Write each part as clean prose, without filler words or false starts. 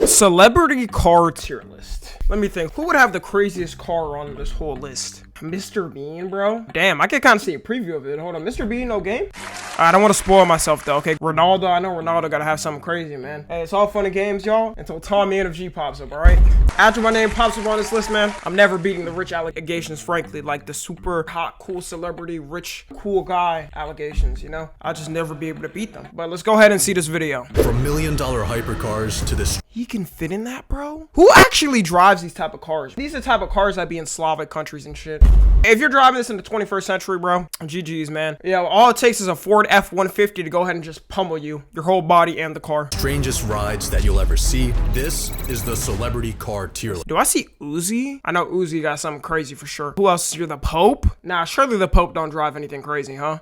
Celebrity car tier list. Let me think. Who would have the craziest car on this whole list? Mr. Bean, bro. Damn, I can kind of see a preview of it. Hold on. Mr. Bean, no game? I don't want to spoil myself, though, okay? Ronaldo, I know Ronaldo got to have something crazy, man. Hey, it's all fun and games, y'all, until Tommy NFG pops up, all right? After my name pops up on this list, man, I'm never beating the rich allegations, frankly. Like the super hot, cool celebrity, rich, cool guy allegations, you know? I'll just never be able to beat them. But let's go ahead and see this video. From $1 million hypercars to this. He can fit in that, bro? Who actually drives these type of cars? These are the type of cars that be in Slavic countries and shit. If you're driving this in the 21st century, bro, GG's, man. Yeah, all it takes is a Ford F-150 to go ahead and just pummel you, your whole body and the car. Strangest rides that you'll ever see. This is the celebrity car tier list. Do I see Uzi? I know Uzi got something crazy for sure. Who else? You're the Pope? Nah, surely the Pope don't drive anything crazy, huh?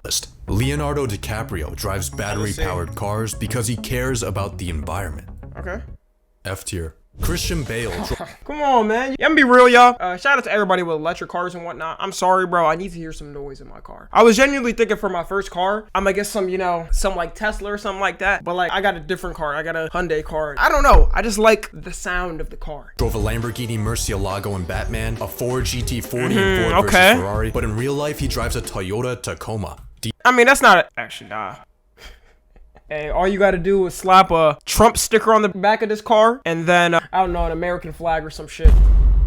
Leonardo DiCaprio drives battery-powered cars because he cares about the environment. Okay. F tier. Christian Bale. Come on, man. Yeah, I'm gonna be real, y'all. Shout out to everybody with electric cars and whatnot. I'm sorry, bro. I need to hear some noise in my car. I was genuinely thinking for my first car, I'm gonna get some, you know, some like Tesla or something like that. But like, I got a different car. I got a Hyundai car. I don't know. I just like the sound of the car. Drove a Lamborghini Murcielago in Batman, a Ford GT40 in Ford versus Ferrari. But in real life, he drives a Toyota Tacoma. I mean, that's not actually, nah. Hey, all you gotta do is slap a Trump sticker on the back of this car, and then, I don't know, an American flag or some shit.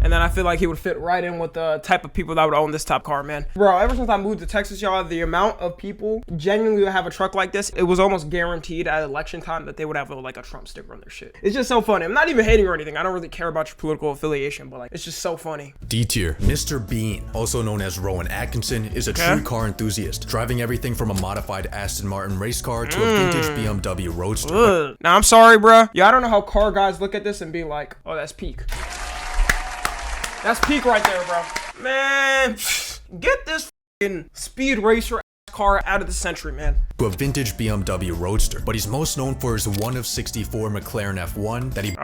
And then I feel like he would fit right in with the type of people that would own this top car, man. Bro, ever since I moved to Texas, y'all, the amount of people genuinely would have a truck like this, it was almost guaranteed at election time that they would have like a Trump sticker on their shit. It's just so funny. I'm not even hating or anything. I don't really care about your political affiliation, but like, it's just so funny. D tier. Mr. Bean, also known as Rowan Atkinson, is a true car enthusiast, driving everything from a modified Aston Martin race car to a vintage BMW Roadster. Now, I'm sorry, bro. Yeah, I don't know how car guys look at this and be like, oh, that's peak. That's peak right there, bro. Man, get this fucking speed racer car out of the century, man. To a vintage BMW Roadster, but he's most known for his 1 of 64 McLaren F1 that he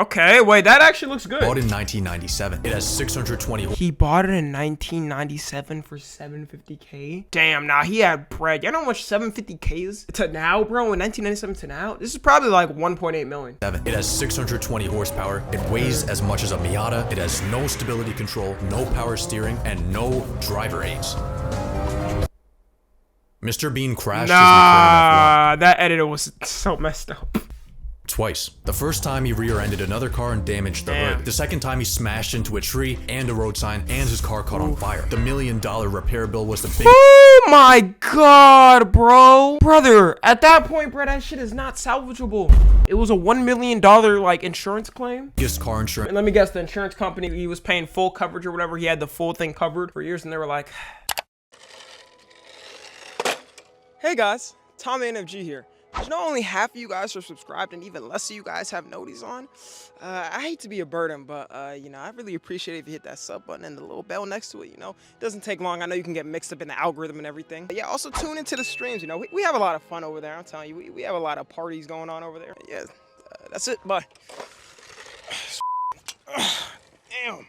wait, that actually looks good. Bought in 1997. It has 620. He bought it in 1997 for $750K. Damn, nah, he had bread. You know how much $750K is to now, bro? In 1997 to now, this is probably like 1.8 million. It has 620 horsepower. It weighs as much as a Miata. It has no stability control, no power steering, and no driver aids. Mr. Bean crashed his McLaren F1. That editor was so messed up. Twice. The first time he rear-ended another car and damaged the hood. The second time he smashed into a tree and a road sign and his car caught on fire. The $1 million repair bill was the big— Oh my god, bro. Brother, at that point, bro, that shit is not salvageable. It was a $1 million like insurance claim. Biggest car insurance. And let me guess, the insurance company, he was paying full coverage or whatever. He had the full thing covered for years and they were like, hey guys, Tom NFG here. You know, only half of you guys are subscribed and even less of you guys have noties on. I hate to be a burden, but you know, I really appreciate it if you hit that sub button and the little bell next to it, you know. It doesn't take long. I know you can get mixed up in the algorithm and everything. But yeah, also tune into the streams, you know. We have a lot of fun over there, I'm telling you. We have a lot of parties going on over there. Yeah, that's it, bye. Damn.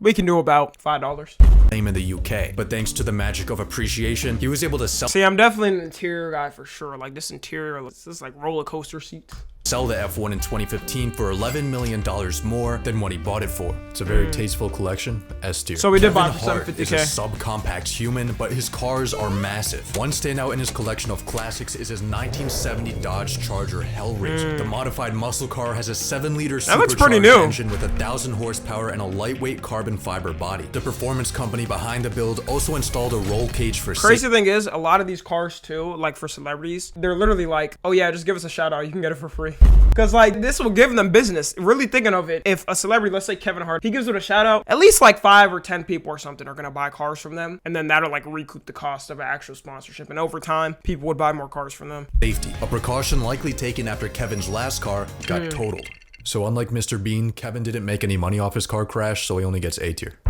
We can do about $5. Name in the UK, but thanks to the magic of appreciation, he was able to sell— See, I'm definitely an interior guy for sure. Like this interior, this is like roller coaster seats. Sell the F1 in 2015 for $11 million more than what he bought it for. It's a very tasteful collection. S tier. So we did buy it for Hart $750K. is a subcompact human, but his cars are massive. One standout in his collection of classics is his 1970 Dodge Charger Hellraiser. The modified muscle car has a 7-liter supercharged engine with 1,000 horsepower and a lightweight carbon fiber body. The performance company behind the build also installed a roll cage for— Crazy thing is, a lot of these cars too, like for celebrities, they're literally like, oh yeah, just give us a shout out, you can get it for free. Because like this will give them business. Really thinking of it, if a celebrity, let's say Kevin Hart, he gives it a shout out, at least like 5 or 10 people or something are gonna buy cars from them, and then that'll like recoup the cost of an actual sponsorship, and over time people would buy more cars from them. Safety, a precaution likely taken after Kevin's last car got totaled. So unlike Mr. Bean, Kevin didn't make any money off his car crash, so he only gets A tier.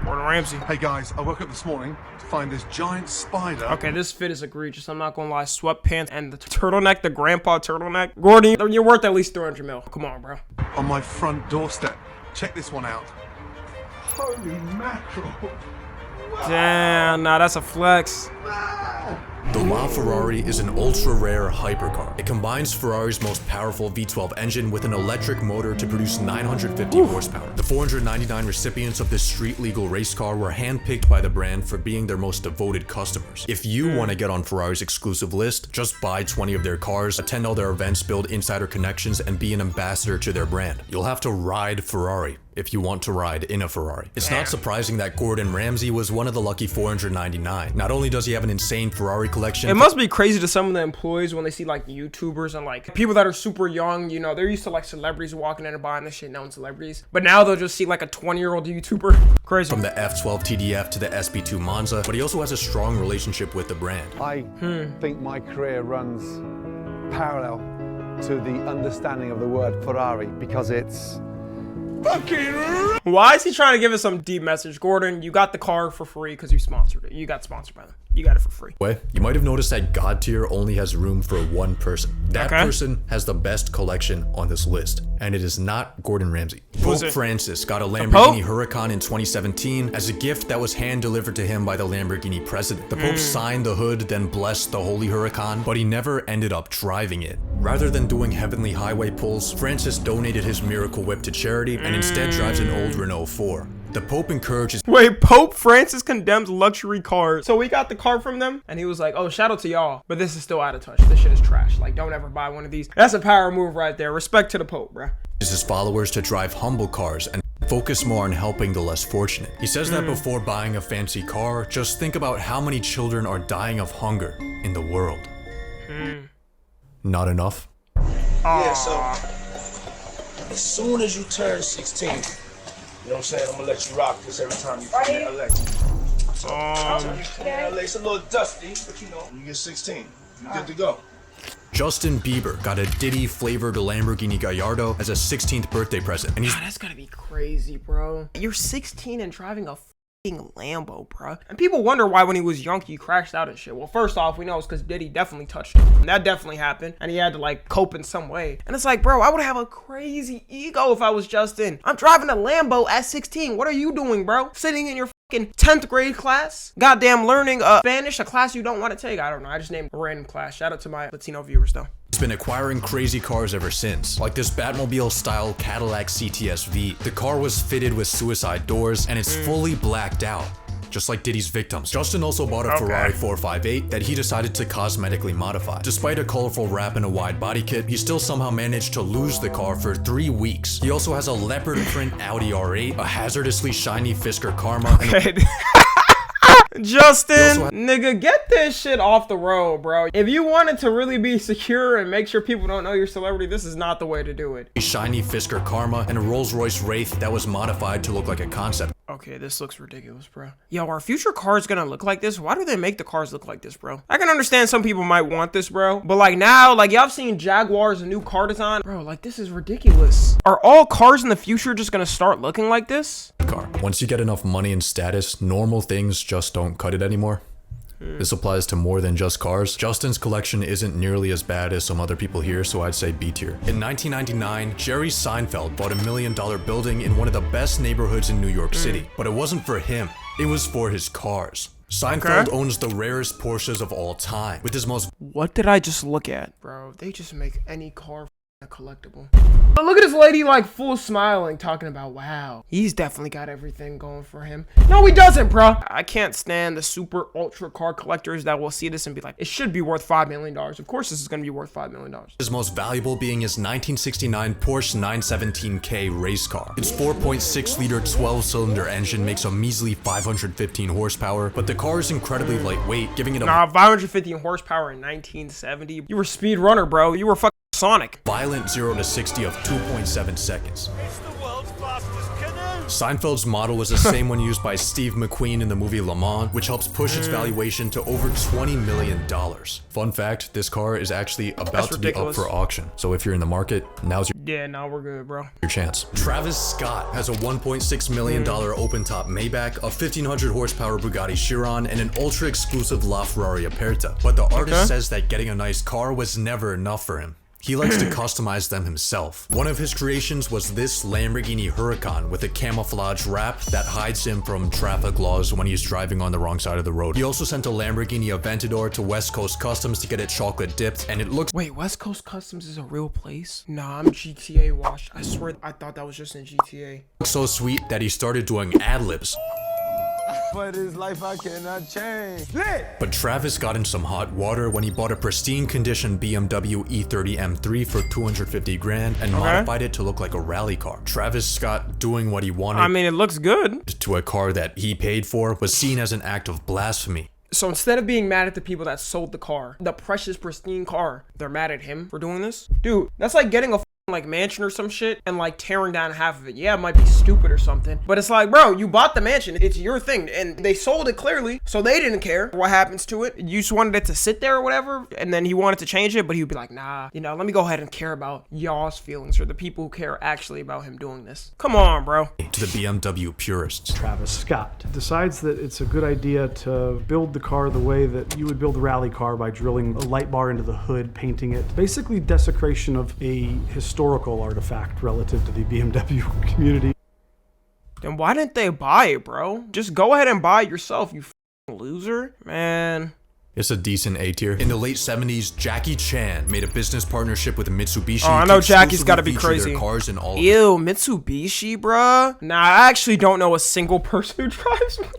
Ramsay. Hey guys, I woke up this morning to find this giant spider. Okay, this fit is egregious. I'm not gonna lie. Sweatpants and the turtleneck, the grandpa turtleneck. Gordy, you're worth at least 300 mil. Come on, bro. On my front doorstep. Check this one out. Holy mackerel. Damn, nah, that's a flex. Wow. The LaFerrari is an ultra-rare hypercar. It combines Ferrari's most powerful V12 engine with an electric motor to produce 950 horsepower. The 499 recipients of this street-legal race car were handpicked by the brand for being their most devoted customers. If you want to get on Ferrari's exclusive list, just buy 20 of their cars, attend all their events, build insider connections, and be an ambassador to their brand. You'll have to ride Ferrari if you want to ride in a Ferrari. It's not surprising that Gordon Ramsay was one of the lucky 499. Not only does he have an insane Ferrari collection, it must be crazy to some of the employees when they see like YouTubers and like people that are super young, you know, they're used to like celebrities walking in and buying this shit, known celebrities. But now they'll just see like a 20-year-old YouTuber. Crazy. From the F12 TDF to the SP2 Monza, but he also has a strong relationship with the brand. I think my career runs parallel to the understanding of the word Ferrari because it's Why is he trying to give us some deep message? Gordon, you got the car for free because you sponsored it. You got sponsored by them. You got it for free. Wait, you might have noticed that God tier only has room for one person. That person has the best collection on this list, and it is not Gordon Ramsay. Pope Francis got a Lamborghini Huracan in 2017 as a gift that was hand-delivered to him by the Lamborghini president. The Pope signed the hood, then blessed the Holy Huracan, but he never ended up driving it. Rather than doing heavenly highway pulls, Francis donated his miracle whip to charity and instead drives an old Renault 4. The Pope encourages— Wait, Pope Francis condemns luxury cars. So we got the car from them, and he was like, oh, shout out to y'all, but this is still out of touch. This shit is trash. Like, don't ever buy one of these. That's a power move right there. Respect to the Pope, bruh. His followers to drive humble cars and focus more on helping the less fortunate. He says that before buying a fancy car, just think about how many children are dying of hunger in the world. Not enough? Yeah, so as soon as you turn 16, you know what I'm saying, I'm gonna let you rock this every time you get elected. So, it's a little dusty, but you know, you get 16, you're good to go. Justin Bieber got a Diddy-flavored Lamborghini Gallardo as a 16th birthday present, and he's— God, that's gotta be crazy, bro. You're 16 and driving a Lambo, bro. And people wonder why when he was young he crashed out and shit. Well, first off, we know it's because Diddy definitely touched him. And that definitely happened. And he had to like cope in some way. And it's like, bro, I would have a crazy ego if I was Justin. I'm driving a Lambo at 16. What are you doing, bro? Sitting in your fucking 10th grade class? Goddamn learning Spanish, a class you don't want to take. I don't know. I just named a random class. Shout out to my Latino viewers though. He's been acquiring crazy cars ever since, like this Batmobile-style Cadillac CTS-V. The car was fitted with suicide doors, and it's fully blacked out, just like Diddy's victims. Justin also bought a Ferrari 458 that he decided to cosmetically modify. Despite a colorful wrap and a wide body kit, he still somehow managed to lose the car for 3 weeks. He also has a leopard print Audi R8, a hazardously shiny Fisker Karma, Justin, nigga, get this shit off the road, bro. If you wanted to really be secure and make sure people don't know you're a celebrity, this is not the way to do it. A shiny Fisker Karma and a Rolls-Royce Wraith that was modified to look like a concept. Okay, this looks ridiculous, bro. Yo, are future cars gonna look like this? Why do they make the cars look like this, bro? I can understand some people might want this, bro. But like now, like y'all have seen Jaguars, a new car design. Bro, like this is ridiculous. Are all cars in the future just gonna start looking like this? Once you get enough money and status, normal things just don't cut it anymore. This applies to more than just cars. Justin's collection isn't nearly as bad as some other people here, so I'd say B tier. In 1999, Jerry Seinfeld bought $1 million building in one of the best neighborhoods in New York City. But it wasn't for him, it was for his cars. Seinfeld owns the rarest Porsches of all time, with his most— What did I just look at? Bro, they just make any car a collectible. But look at this lady like full smiling talking about, wow, he's definitely got everything going for him. No, he doesn't, bro. I can't stand the super ultra car collectors that will see this and be like, it should be worth $5 million. Of course this is gonna be worth $5 million. His most valuable being his 1969 Porsche 917K race car. Its 4.6 liter 12-cylinder engine makes a measly 515 horsepower, but the car is incredibly lightweight, giving it a— Nah, 515 horsepower in 1970. You were speed runner, bro. You were fucking Sonic. Violent 0 to 60 of 2.7 seconds. Seinfeld's model was the same one used by Steve McQueen in the movie Le Mans, which helps push its valuation to over $20 million. Fun fact, this car is actually about to be up for auction. So if you're in the market, now's your— Yeah, now we're good, bro. Your chance. Travis Scott has a $1.6 million open-top Maybach, a 1500 horsepower Bugatti Chiron, and an ultra-exclusive LaFerrari Aperta. But the artist says that getting a nice car was never enough for him. He likes to customize them himself. One of his creations was this Lamborghini Huracan with a camouflage wrap that hides him from traffic laws when he's driving on the wrong side of the road. He also sent a Lamborghini Aventador to West Coast Customs to get it chocolate dipped, and it looks— Wait, West Coast Customs is a real place? Nah, I'm GTA washed. I swear I thought that was just in GTA. so sweet that he started doing ad-libs. But his life I cannot change. But Travis got in some hot water when he bought a pristine condition BMW E30 M3 for 250 grand and modified it to look like a rally car. Travis Scott doing what he wanted— I mean, it looks good. —to a car that he paid for was seen as an act of blasphemy. So instead of being mad at the people that sold the car, the precious, pristine car, they're mad at him for doing this? Dude, that's like getting a like mansion or some shit and like tearing down half of it. Yeah, it might be stupid or something, but it's like, bro, you bought the mansion. It's your thing, and they sold it clearly, so they didn't care what happens to it. You just wanted it to sit there or whatever, and then he wanted to change it, but he would be like, nah, you know, let me go ahead and care about y'all's feelings, or the people who care actually about him doing this. Come on, bro. To the BMW purists, Travis Scott decides that it's a good idea to build the car the way that you would build a rally car, by drilling a light bar into the hood, painting it. Basically desecration of a historical artifact relative to the BMW community. Then why didn't they buy it, bro? Just go ahead and buy it yourself, you loser. Man. It's a decent A tier. In the late 70s, Jackie Chan made a business partnership with Mitsubishi. Oh, I know Jackie's gotta be crazy. Cars in all Ew, Mitsubishi, bruh. Nah, I actually don't know a single person who drives one.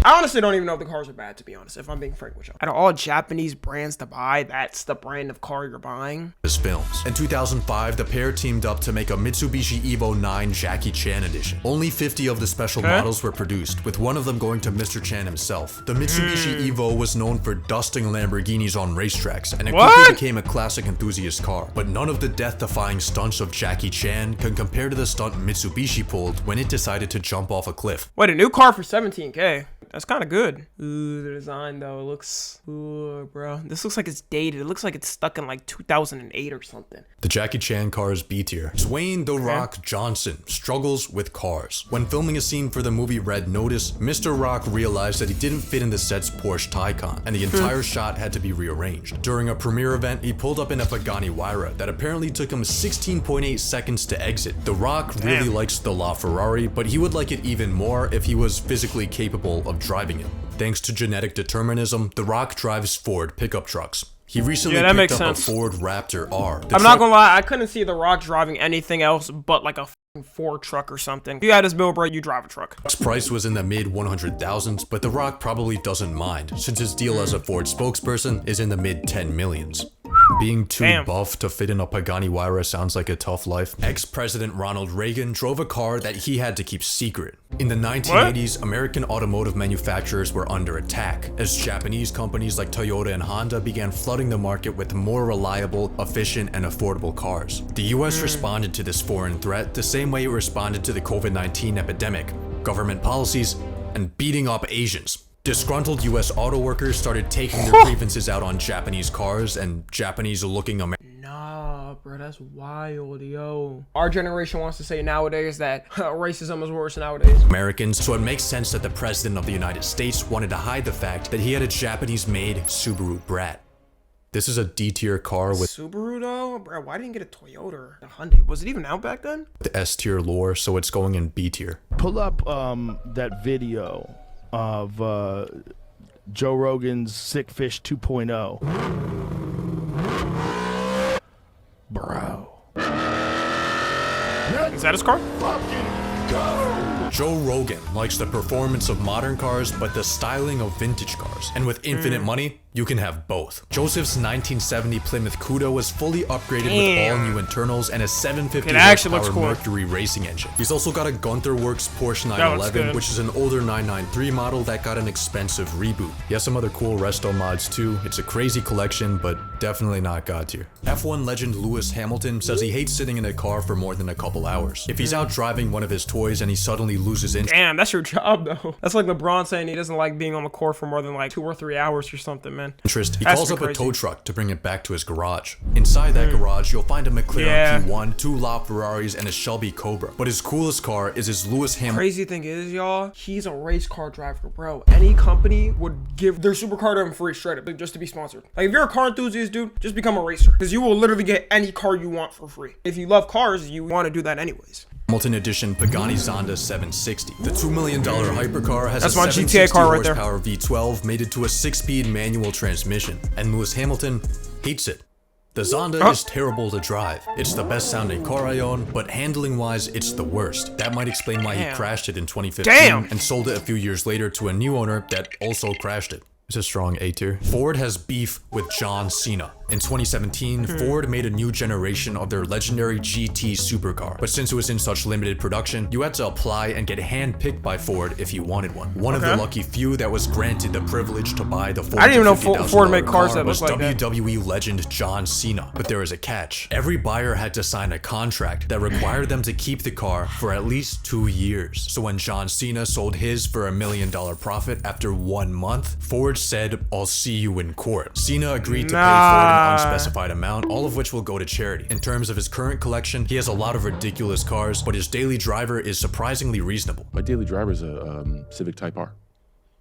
I honestly don't even know if the cars are bad, to be honest, if I'm being frank with you. Out of all Japanese brands to buy, that's the brand of car you're buying. His films. In 2005, the pair teamed up to make a Mitsubishi Evo 9 Jackie Chan edition. Only 50 of the special models were produced, with one of them going to Mr. Chan himself. The Mitsubishi Evo was known for dusting Lamborghinis on racetracks, and it quickly became a classic enthusiast car. But none of the death-defying stunts of Jackie Chan can compare to the stunt Mitsubishi pulled when it decided to jump off a cliff. Wait, a new car for 17K? That's kind of good. Ooh, the design though, it looks, ooh, bro. This looks like it's dated. It looks like it's stuck in like 2008 or something. The Jackie Chan car is B tier. Dwayne "The Rock" Johnson struggles with cars. When filming a scene for the movie Red Notice, Mr. Rock realized that he didn't fit in the set's Porsche Taycan, and the entire shot had to be rearranged. During a premiere event, he pulled up in a Pagani Huayra that apparently took him 16.8 seconds to exit. The Rock really likes the Ferrari, but he would like it even more if he was physically capable of driving it. Thanks to genetic determinism, The Rock drives Ford pickup trucks. He recently picked up a Ford Raptor R. I'm not gonna lie, I couldn't see The Rock driving anything else but like a Ford truck or something. If you had his bill, bro, you drive a truck. Its price was in the mid 100,000s, but The Rock probably doesn't mind, since his deal as a Ford spokesperson is in the mid 10 millions. Being too buff to fit in a Pagani Huayra sounds like a tough life. Ex-President Ronald Reagan drove a car that he had to keep secret. In the 1980s, American automotive manufacturers were under attack, as Japanese companies like Toyota and Honda began flooding the market with more reliable, efficient, and affordable cars. The US responded to this foreign threat the same way it responded to the COVID-19 epidemic: government policies and beating up Asians. Disgruntled US auto workers started taking their grievances out on Japanese cars and Japanese-looking Americans. Nah, bro, that's wild, yo. Our generation wants to say nowadays that racism is worse nowadays. So it makes sense that the President of the United States wanted to hide the fact that he had a Japanese-made Subaru Brat. This is a D-tier car with Subaru though? Bro, why didn't you get a Toyota? A Hyundai? Was it even out back then? The S-tier lore, so it's going in B-tier. Pull up that video of Joe Rogan's Sick Fish 2.0. Bro. Is that his car? Fucking go! Joe Rogan likes the performance of modern cars, but the styling of vintage cars. And with infinite money, you can have both. Joseph's 1970 Plymouth Cuda was fully upgraded with all new internals and a 750 horsepower Mercury racing engine. He's also got a Gunther Works Porsche 911, which is an older 993 model that got an expensive reboot. He has some other cool resto mods too. It's a crazy collection, but definitely not God tier. F1 legend Lewis Hamilton says he hates sitting in a car for more than a couple hours. If he's out driving one of his toys and he suddenly loses interest— Damn, that's your job though. That's like LeBron saying he doesn't like being on the court for more than like 2 or 3 hours or something, man. man. He calls up a tow truck to bring it back to his garage. Inside that garage, you'll find a McLaren P1, 2 Ferraris, and a Shelby Cobra. But his coolest car is his Lewis Hamilton. Crazy thing is, y'all, he's a race car driver, bro. Any company would give their supercar to him free, straight up, just to be sponsored. Like, if you're a car enthusiast, dude, just become a racer, because you will literally get any car you want for free. If you love cars, you want to do that anyways. Hamilton edition Pagani Zonda 760. The $2 million hypercar has That's a my GTA car right there. horsepower V12 mated to a 6-speed manual transmission, and Lewis Hamilton hates it. The Zonda is terrible to drive. It's the best sounding car I own, but handling wise, it's the worst. That might explain why he crashed it in 2015 and sold it a few years later to a new owner that also crashed it. It's a strong A tier. Ford has beef with John Cena. In 2017, Ford made a new generation of their legendary GT supercar. But since it was in such limited production, you had to apply and get hand-picked by Ford if you wanted one. One of the lucky few that was granted the privilege to buy the Ford. I didn't even know Ford made cars that was look like WWE legend John Cena. But there is a catch. Every buyer had to sign a contract that required them to keep the car for at least 2 years. So when John Cena sold his for $1 million profit after 1 month, Ford said, "I'll see you in court." Cena agreed to pay Ford an unspecified amount, all of which will go to charity. In terms of his current collection, he has a lot of ridiculous cars, but his daily driver is surprisingly reasonable. My daily driver is a Civic Type R.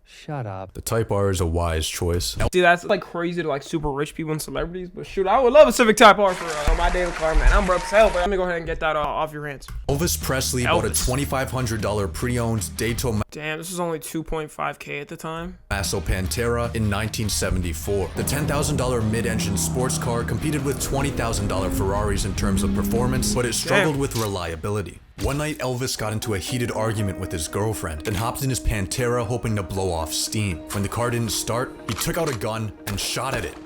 Shut up. The Type R is a wise choice. See, that's like crazy to like super rich people and celebrities, but shoot, I would love a Civic Type R for my daily car, man. I'm broke as hell, but let me go ahead and get that off your hands. Elvis Presley bought a $2,500 pre-owned Daytona. Damn, this was only 2.5K at the time. Masso Pantera in 1974. The $10,000 mid-engine sports car competed with $20,000 Ferraris in terms of performance, but it struggled with reliability. One night, Elvis got into a heated argument with his girlfriend, then hopped in his Pantera hoping to blow off steam. When the car didn't start, he took out a gun and shot at it.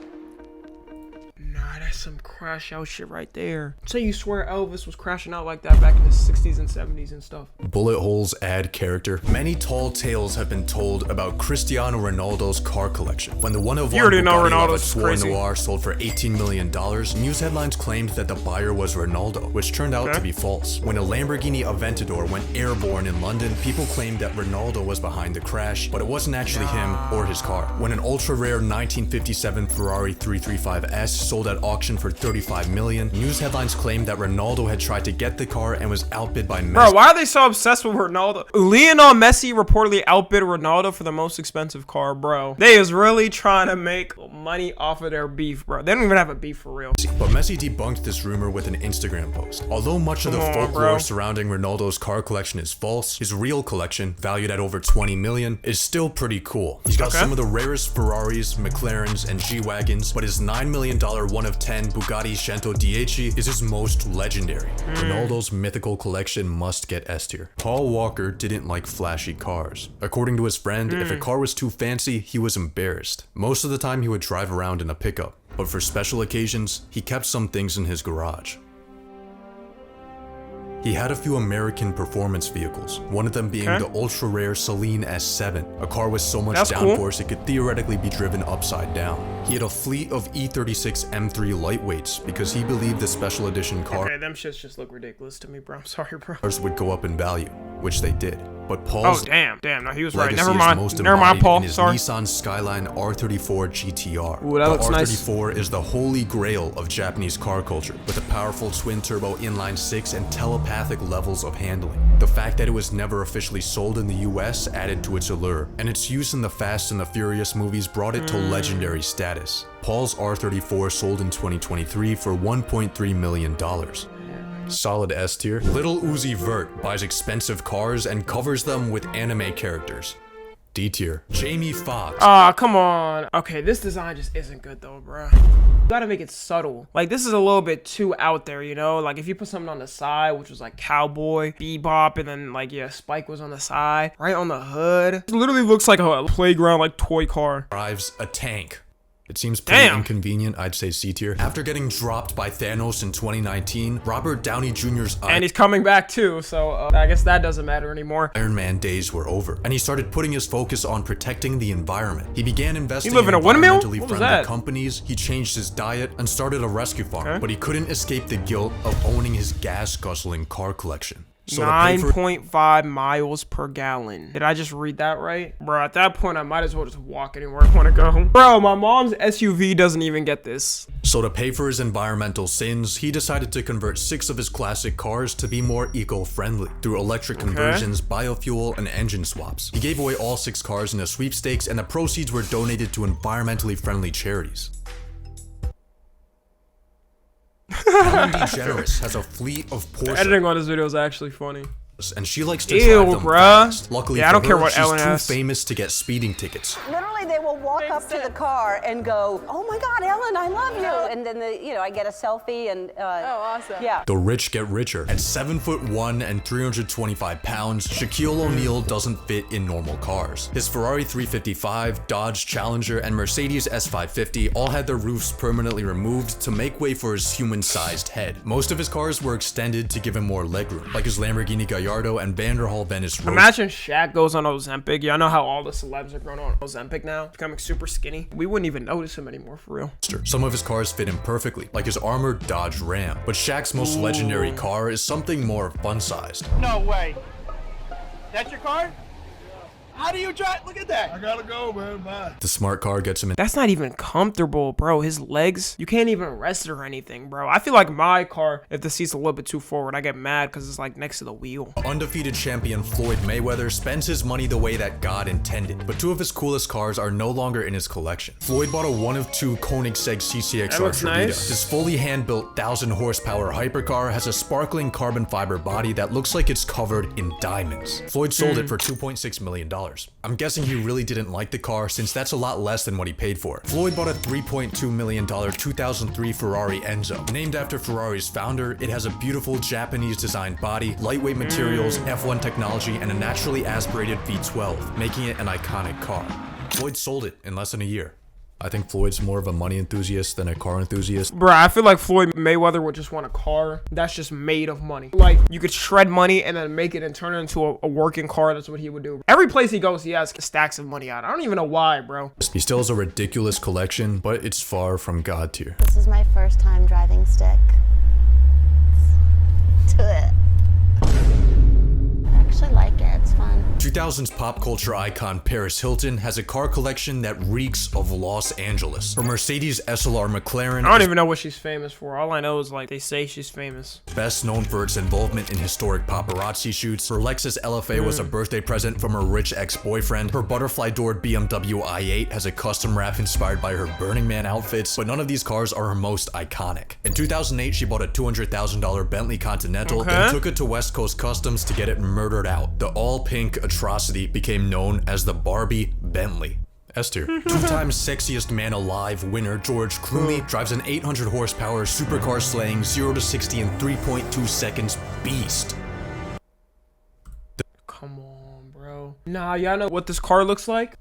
Nah, that's some crash out shit right there. So you swear Elvis was crashing out like that back in the 60s and 70s and stuff. Bullet holes add character. Many tall tales have been told about Cristiano Ronaldo's car collection. When the one-of-one Bugatti Noir sold for $18 million, news headlines claimed that the buyer was Ronaldo, which turned out to be false. When a Lamborghini Aventador went airborne in London, people claimed that Ronaldo was behind the crash, but it wasn't actually him or his car. When an ultra-rare 1957 Ferrari 335S sold at auction for $35 million, news headlines claimed that Ronaldo had tried to get the car and was outbid by Messi. Bro, why are they so obsessed with Ronaldo? Lionel Messi reportedly outbid Ronaldo for the most expensive car, bro. They is really trying to make money off of their beef, bro. They don't even have a beef for real. But Messi debunked this rumor with an Instagram post. Although much of the folklore surrounding Ronaldo's car collection is false, his real collection, valued at over $20 million, is still pretty cool. He's got some of the rarest Ferraris, McLarens, and G-Wagons, but his $9 million 1/10 Bugatti Chiento DHE is his most legendary. Ronaldo's mythical collection must get S tier. Paul Walker didn't like flashy cars. According to his friend, if a car was too fancy, he was embarrassed. Most of the time he would drive around in a pickup, but for special occasions, he kept some things in his garage. He had a few American performance vehicles, one of them being the ultra-rare Celine S7, a car with so much downforce it could theoretically be driven upside down. He had a fleet of E36 M3 lightweights because he believed the special edition car them shits just look ridiculous to me, bro. I'm sorry, bro. would go up in value, which they did. But Paul's damn, no, he was right. Never mind, Paul. Sorry. Nissan Skyline R34 GTR. Ooh, that looks nice. The R34 is the holy grail of Japanese car culture, with a powerful twin-turbo inline-6 and telepathic levels of handling. The fact that it was never officially sold in the US added to its allure, and its use in the Fast and the Furious movies brought it to legendary status. Paul's R34 sold in 2023 for $1.3 million. Solid S tier. Lil Uzi Vert buys expensive cars and covers them with anime characters. D tier. Jamie Foxx. Come on. Okay, this design just isn't good though, bro. You gotta make it subtle. Like, this is a little bit too out there, you know? Like, if you put something on the side, which was like Cowboy, Bebop, and then like, Spike was on the side, right on the hood. It literally looks like a playground, like, toy car. Drives a tank. It seems pretty inconvenient, I'd say C tier. After getting dropped by Thanos in 2019, Robert Downey Jr.'s and he's coming back too, so I guess that doesn't matter anymore. Iron Man days were over, and he started putting his focus on protecting the environment. He began investing in environmentally friendly companies, he changed his diet, and started a rescue farm. But he couldn't escape the guilt of owning his gas-guzzling car collection. So 9.5 miles per gallon. Did I just read that right? Bro, at that point, I might as well just walk anywhere I want to go. Bro, my mom's SUV doesn't even get this. So to pay for his environmental sins, he decided to convert 6 of his classic cars to be more eco-friendly through electric conversions, biofuel, and engine swaps. He gave away all 6 cars in a sweepstakes, and the proceeds were donated to environmentally friendly charities. Ellen DeGeneres has a fleet of Porsches. The editing on this video is actually funny. And she likes to drive them fast. Luckily I don't for care her, what she's Ellen too has. famous to get speeding tickets. Literally, they will walk up to the car and go, "Oh my God, Ellen, I love you!" And then I get a selfie and. Oh, awesome! Yeah. The rich get richer. At 7'1" and 325 pounds, Shaquille O'Neal doesn't fit in normal cars. His Ferrari 355, Dodge Challenger, and Mercedes S550 all had their roofs permanently removed to make way for his human-sized head. Most of his cars were extended to give him more legroom, like his Lamborghini Gallardo and Vanderhall Venice Road. Imagine Shaq goes on Ozempic. Yeah, I know how all the celebs are going on Ozempic now, becoming super skinny. We wouldn't even notice him anymore, for real. Some of his cars fit him perfectly, like his armored Dodge Ram. But Shaq's most legendary car is something more fun-sized. No way. That's your car? How do you drive? Look at that. I gotta go, man. Bye. The smart car gets him in. That's not even comfortable, bro. His legs, you can't even rest or anything, bro. I feel like my car, if the seat's a little bit too forward, I get mad because it's like next to the wheel. Undefeated champion Floyd Mayweather spends his money the way that God intended, but 2 of his coolest cars are no longer in his collection. Floyd bought a 1 of 2 Koenigsegg CCXR Trevita. Nice. This fully hand-built 1,000 horsepower hypercar has a sparkling carbon fiber body that looks like it's covered in diamonds. Floyd sold it for $2.6 million. I'm guessing he really didn't like the car since that's a lot less than what he paid for it. Floyd bought a $3.2 million 2003 Ferrari Enzo. Named after Ferrari's founder, it has a beautiful Japanese designed body, lightweight materials, F1 technology, and a naturally aspirated V12, making it an iconic car. Floyd sold it in less than a year. I think Floyd's more of a money enthusiast than a car enthusiast. Bruh, I feel like Floyd Mayweather would just want a car that's just made of money. Like, you could shred money and then make it and turn it into a working car. That's what he would do. Every place he goes, he has stacks of money out. I don't even know why, bro. He still has a ridiculous collection, but it's far from God tier. This is my first time driving stick. I actually like it. It's fun. 2000s pop culture icon Paris Hilton has a car collection that reeks of Los Angeles. Her Mercedes SLR McLaren. I don't even know what she's famous for. All I know is like they say she's famous. Best known for its involvement in historic paparazzi shoots. Her Lexus LFA was a birthday present from her rich ex-boyfriend. Her butterfly doored BMW i8 has a custom wrap inspired by her Burning Man outfits, but none of these cars are her most iconic. In 2008, she bought a $200,000 Bentley Continental, then took it to West Coast Customs to get it murdered out. The all-pink atrocity became known as the Barbie Bentley. S tier. 2-time sexiest man alive winner George Clooney drives an 800 horsepower supercar slaying 0 to 60 in 3.2 seconds beast. Come on, bro. Nah, y'all know what this car looks like?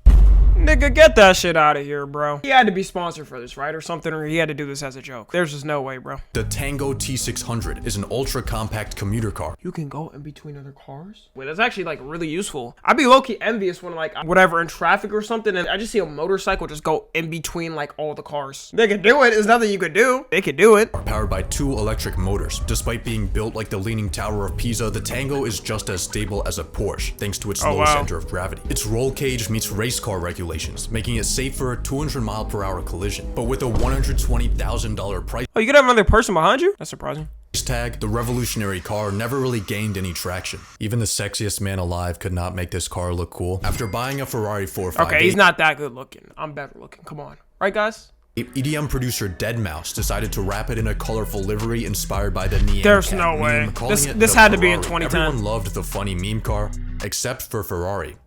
Nigga, get that shit out of here, bro. He had to be sponsored for this, right? Or something, or he had to do this as a joke. There's just no way, bro. The Tango T600 is an ultra-compact commuter car. You can go in between other cars? Wait, that's actually, like, really useful. I'd be low-key envious when, like, whatever, in traffic or something, and I just see a motorcycle just go in between, like, all the cars. They can do it. There's nothing you could do. They could do it. Powered by 2 electric motors. Despite being built like the Leaning Tower of Pisa, the Tango is just as stable as a Porsche, thanks to its low center of gravity. Its roll cage meets race car regulations, making it safe for a 200-mile-per-hour collision. But with a $120,000 price Oh, you could have another person behind you? That's surprising. tag, the revolutionary car never really gained any traction. Even the sexiest man alive could not make this car look cool. After buying a Ferrari 458... Okay, he's not that good looking. I'm better looking. Come on. Right, guys? EDM producer Deadmau5 decided to wrap it in a colorful livery inspired by the Nyan There's Cat no meme, way. calling it This the had to be in Ferrari. 2010. Everyone loved the funny meme car, except for Ferrari.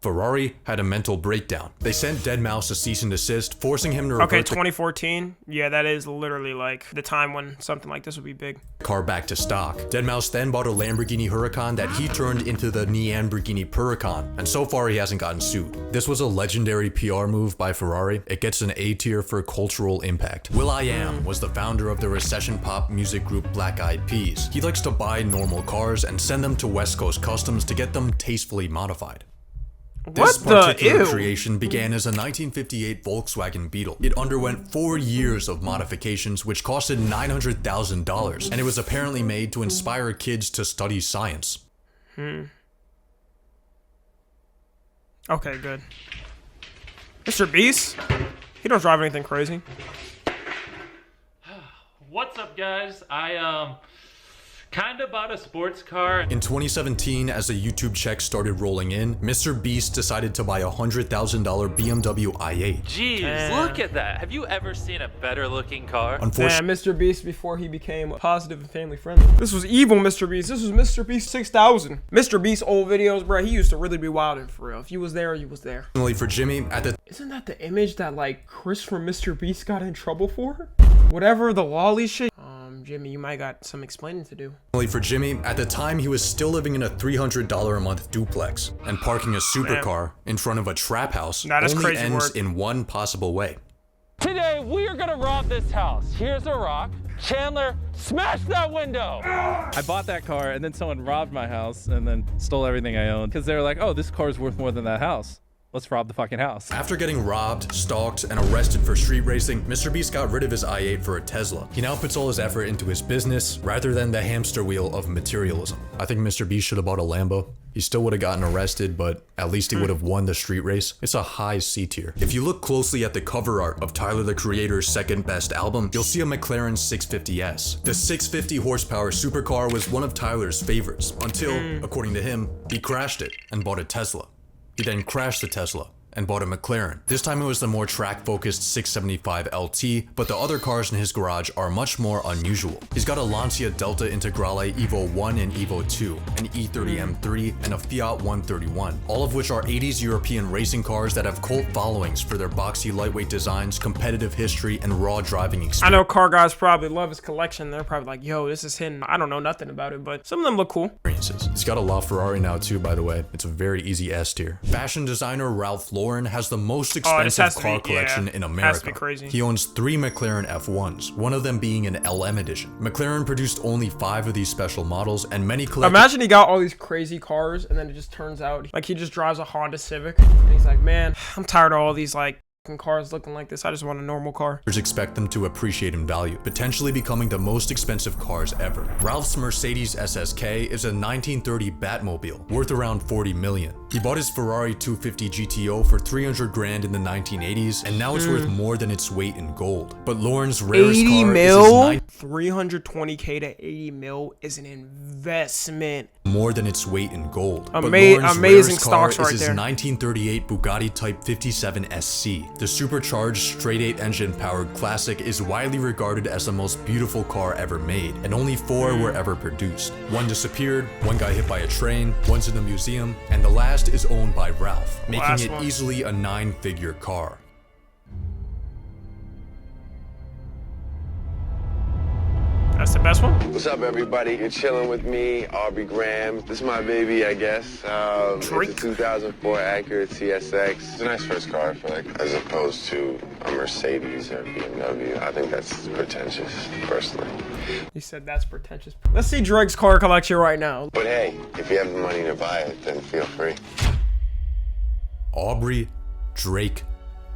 Ferrari had a mental breakdown. They sent Deadmau5 a cease and desist, forcing him to revert Okay, 2014. Yeah, that is literally like the time when something like this would be big. the car back to stock. Deadmau5 then bought a Lamborghini Huracan that he turned into the Nyan Huracan, and so far he hasn't gotten sued. This was a legendary PR move by Ferrari. It gets an A tier for cultural impact. Will.i.am was the founder of the recession pop music group Black Eyed Peas. He likes to buy normal cars and send them to West Coast Customs to get them tastefully modified. This particular creation began as a 1958 Volkswagen Beetle. It underwent 4 years of modifications, which costed $900,000, and it was apparently made to inspire kids to study science. Okay, good. MrBeast? He don't drive anything crazy. What's up, guys? I kind of bought a sports car. In 2017, as the YouTube checks started rolling in, MrBeast decided to buy a $100,000 BMW i8. Jeez, look at that. Have you ever seen a better looking car? Unfortunately, MrBeast before he became positive and family friendly. This was evil MrBeast. This was MrBeast 6000. MrBeast old videos, bro, he used to really be wildin' for real. If you was there, you was there. For Jimmy, Isn't that the image that like Chris from MrBeast got in trouble for? Whatever the lolly shit. Jimmy, you might got some explaining to do. For Jimmy, at the time he was still living in a $300 a month duplex, and parking a supercar in front of a trap house only ends in one possible way. Today, we are gonna rob this house. Here's a rock. Chandler, smash that window! I bought that car, and then someone robbed my house, and then stole everything I owned. Because they were like, oh, this car is worth more than that house. Let's rob the fucking house. After getting robbed, stalked, and arrested for street racing, MrBeast got rid of his i8 for a Tesla. He now puts all his effort into his business, rather than the hamster wheel of materialism. I think MrBeast should have bought a Lambo. He still would have gotten arrested, but at least he would have won the street race. It's a high C tier. If you look closely at the cover art of Tyler the Creator's second best album, you'll see a McLaren 650S. The 650 horsepower supercar was one of Tyler's favorites, until, according to him, he crashed it and bought a Tesla. He then crashed the Tesla and bought a McLaren. This time it was the more track-focused 675 LT, but the other cars in his garage are much more unusual. He's got a Lancia Delta Integrale Evo 1 and Evo 2, an E30 M3, and a Fiat 131, all of which are 80s European racing cars that have cult followings for their boxy lightweight designs, competitive history, and raw driving experience. I know car guys probably love his collection. They're probably like, yo, this is hidden. I don't know nothing about it, but some of them look cool. He's got a LaFerrari now too, by the way. It's a very easy S tier. Fashion designer Ralph Lauren has the most expensive car collection in America. Has to be crazy. He owns 3 McLaren F1s, one of them being an LM edition. McLaren produced only 5 of these special models, and many collectors— Imagine he got all these crazy cars, and then it just turns out like he just drives a Honda Civic, and he's like, man, I'm tired of all these like cars looking like this. I just want a normal car. Expect them to appreciate in value, potentially becoming the most expensive cars ever. Ralph's Mercedes SSK is a 1930 Batmobile worth around 40 million. He bought his Ferrari 250 GTO for 300 grand in the 1980s, and now it's worth more than its weight in gold. But Lauren's rarest 80 car mil? is 320k to 80 mil is an investment. More than its weight in gold. Amazing stocks right is his there. 1938 Bugatti Type 57 SC. The supercharged straight-8 engine-powered classic is widely regarded as the most beautiful car ever made, and only 4 were ever produced. One disappeared, one got hit by a train, one's in the museum, and the last is owned by Ralph, making it easily a 9-figure car. That's the best one? What's up, everybody? You're chilling with me, Aubrey Graham. This is my baby, I guess. It's a 2004 Acura TSX. It's a nice first car, I feel like, as opposed to a Mercedes or a BMW. I think that's pretentious, personally. He said that's pretentious. Let's see Drake's car collection right now. But hey, if you have the money to buy it, then feel free. Aubrey Drake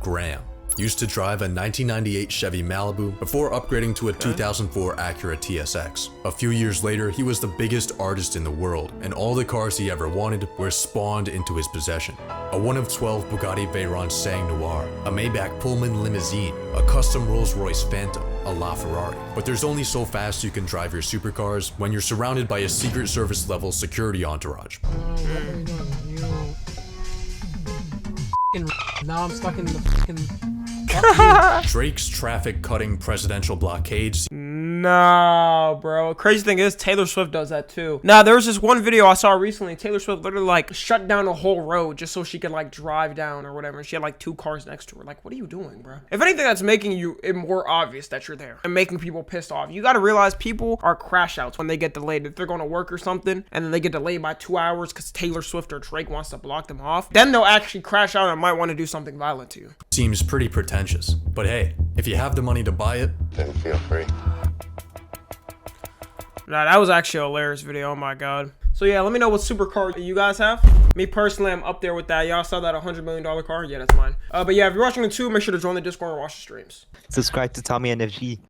Graham used to drive a 1998 Chevy Malibu before upgrading to a 2004 Acura TSX. A few years later, he was the biggest artist in the world, and all the cars he ever wanted were spawned into his possession. A 1 of 12 Bugatti Veyron Sang Noir, a Maybach Pullman limousine, a custom Rolls-Royce Phantom, a LaFerrari. But there's only so fast you can drive your supercars when you're surrounded by a Secret Service level security entourage. Now I'm stuck in the fucking... Drake's traffic-cutting presidential blockades. Nah, bro. Crazy thing is, Taylor Swift does that too. Nah, there was this one video I saw recently. Taylor Swift literally like shut down a whole road just so she could like drive down or whatever. And she had like 2 cars next to her. Like, what are you doing, bro? If anything, that's making it more obvious that you're there and making people pissed off. You got to realize people are crash outs when they get delayed. If they're going to work or something and then they get delayed by 2 hours because Taylor Swift or Drake wants to block them off, then they'll actually crash out and might want to do something violent to you. Seems pretty pretentious, but hey, if you have the money to buy it, then feel free. Nah, that was actually a hilarious video. Oh my god. So yeah, let me know what supercar you guys have. Me personally, I'm up there with that. Y'all saw that $100 million car? Yeah, that's mine. But yeah, if you're watching the tube, make sure to join the Discord and watch the streams. Subscribe to Tommy NFG.